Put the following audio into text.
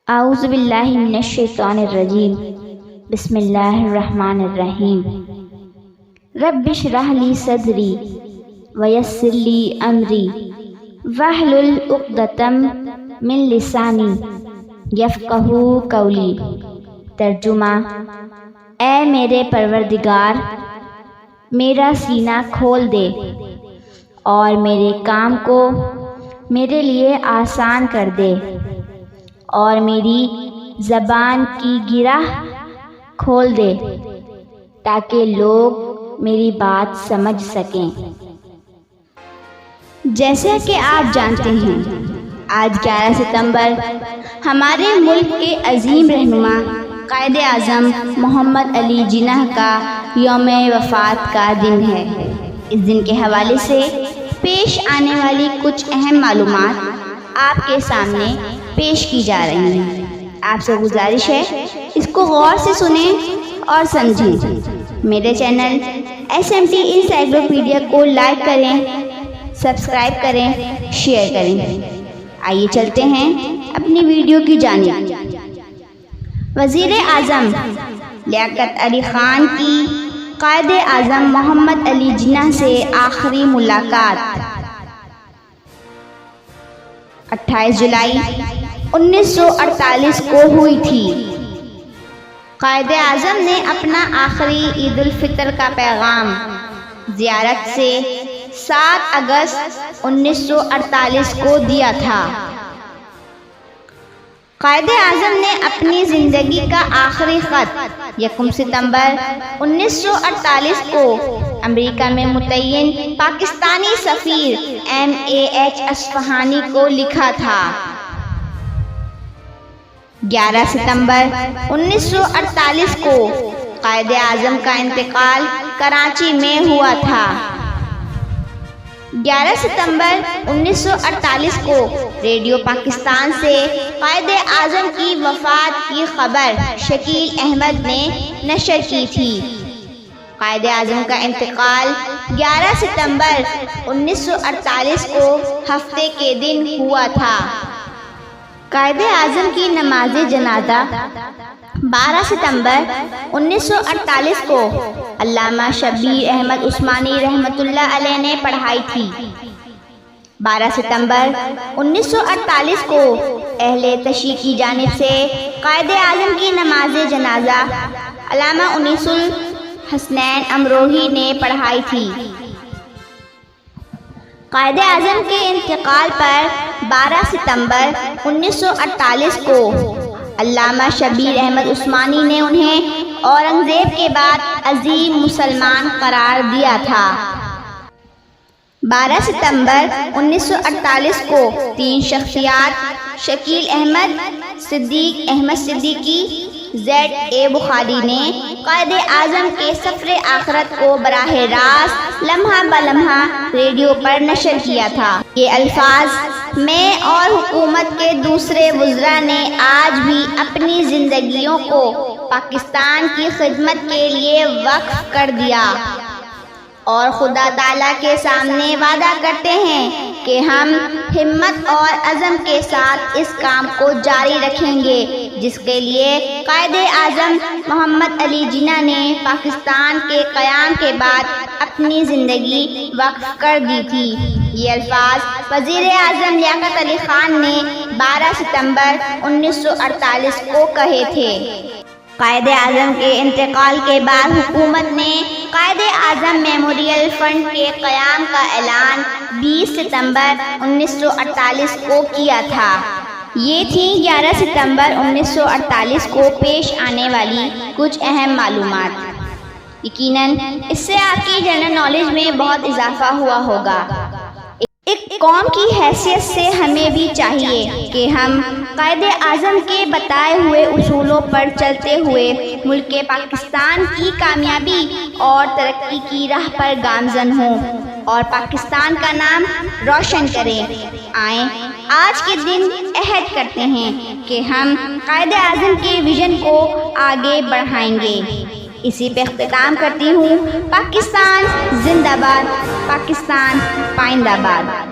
اعوذ باللہ من الشیطان الرجیم بسم اللہ الرحمن الرحیم رب اشرح لی صدری ویسر لی امری واحلل عقدۃ من لسانی یفقہوا قولی۔ ترجمہ: اے میرے پروردگار، میرا سینہ کھول دے اور میرے کام کو میرے لیے آسان کر دے اور میری زبان کی گرہ کھول دے تاکہ لوگ میری بات سمجھ سکیں۔ جیسا کہ آپ جانتے ہیں، آج 11 ستمبر ہمارے ملک کے عظیم رہنما قائد اعظم محمد علی جناح کا یوم وفات کا دن ہے۔ اس دن کے حوالے سے پیش آنے والی کچھ اہم معلومات آپ کے سامنے پیش کی جا رہی ہیں۔ آپ سے گزارش ہے اس کو غور سے سنیں اور سمجھیں۔ میرے چینل SMT انسائکلوپیڈیا کو لائک کریں، سبسکرائب کریں، شیئر کریں۔ آئیے چلتے ہیں اپنی ویڈیو کی جانب۔ وزیر اعظم لیاقت علی خان کی قائد اعظم محمد علی جناح سے آخری ملاقات 28 جولائی 1948 کو ہوئی تھی۔ قائد اعظم نے اپنا آخری عید الفطر کا پیغام زیارت سے 7 اگست 1948 کو دیا تھا۔ قائد اعظم نے اپنی زندگی کا آخری خط 1 ستمبر 1948 کو امریکہ میں متعین پاکستانی سفیر MAH اصفہانی کو لکھا تھا۔ 11 ستمبر 1948 کو قائد اعظم کا انتقال کراچی میں ہوا تھا۔ 11 ستمبر 1948 کو ریڈیو پاکستان سے قائد اعظم کی وفات کی خبر شکیل احمد نے نشر کی تھی۔ قائد اعظم کا انتقال 11 ستمبر 1948 کو ہفتے کے دن ہوا تھا۔ قائد اعظم کی نماز جنازہ 12 ستمبر 1948 کو علامہ شبیر احمد عثمانی رحمۃ اللہ علیہ نے پڑھائی تھی۔ 12 ستمبر 1948 کو اہل تشیع کی جانب سے قائد اعظم کی نماز جنازہ علامہ انیس الحسنین امروہی نے پڑھائی تھی۔ قائد اعظم کے انتقال پر 12 ستمبر 1948 کو علامہ شبیر احمد عثمانی نے انہیں اورنگزیب کے بعد عظیم مسلمان قرار دیا تھا۔ 12 ستمبر 1948 کو 3 شخصیات شکیل احمد، صدیق احمد صدیقی، ZA بخاری نے قائد اعظم کے سفر آخرت کو براہ راست لمحہ بلمحہ ریڈیو پر نشر کیا تھا۔ یہ الفاظ میں اور حکومت کے دوسرے وزراء نے آج بھی اپنی زندگیوں کو پاکستان کی خدمت کے لیے وقف کر دیا اور خدا تعالیٰ کے سامنے وعدہ کرتے ہیں کہ ہم ہمت اور عزم کے ساتھ اس کام کو جاری رکھیں گے جس کے لیے قائد اعظم محمد علی جناح نے پاکستان کے قیام کے بعد اپنی زندگی وقف کر دی تھی۔ یہ الفاظ وزیر اعظم لیاقت علی خان نے 12 ستمبر 1948 کو کہے تھے۔ قائد اعظم کے انتقال کے بعد حکومت نے قائد اعظم میموریل فنڈ کے قیام کا اعلان 20 ستمبر 1948 کو کیا تھا۔ یہ تھی 11 ستمبر 1948 کو پیش آنے والی کچھ اہم معلومات۔ یقیناً اس سے آپ کی جنرل نالج میں بہت اضافہ ہوا ہوگا۔ ایک قوم کی حیثیت سے ہمیں بھی چاہیے کہ ہم قائد اعظم کے بتائے ہوئے اصولوں پر چلتے ہوئے ملک پاکستان کی کامیابی اور ترقی کی راہ پر گامزن ہوں اور پاکستان کا نام روشن کریں۔ آئیں آج کے دن عہد کرتے ہیں کہ ہم قائد اعظم کے ویژن کو آگے بڑھائیں گے۔ اسی پہ اختتام کرتی ہوں۔ پاکستان زندہ باد، پاکستان پائندہ باد۔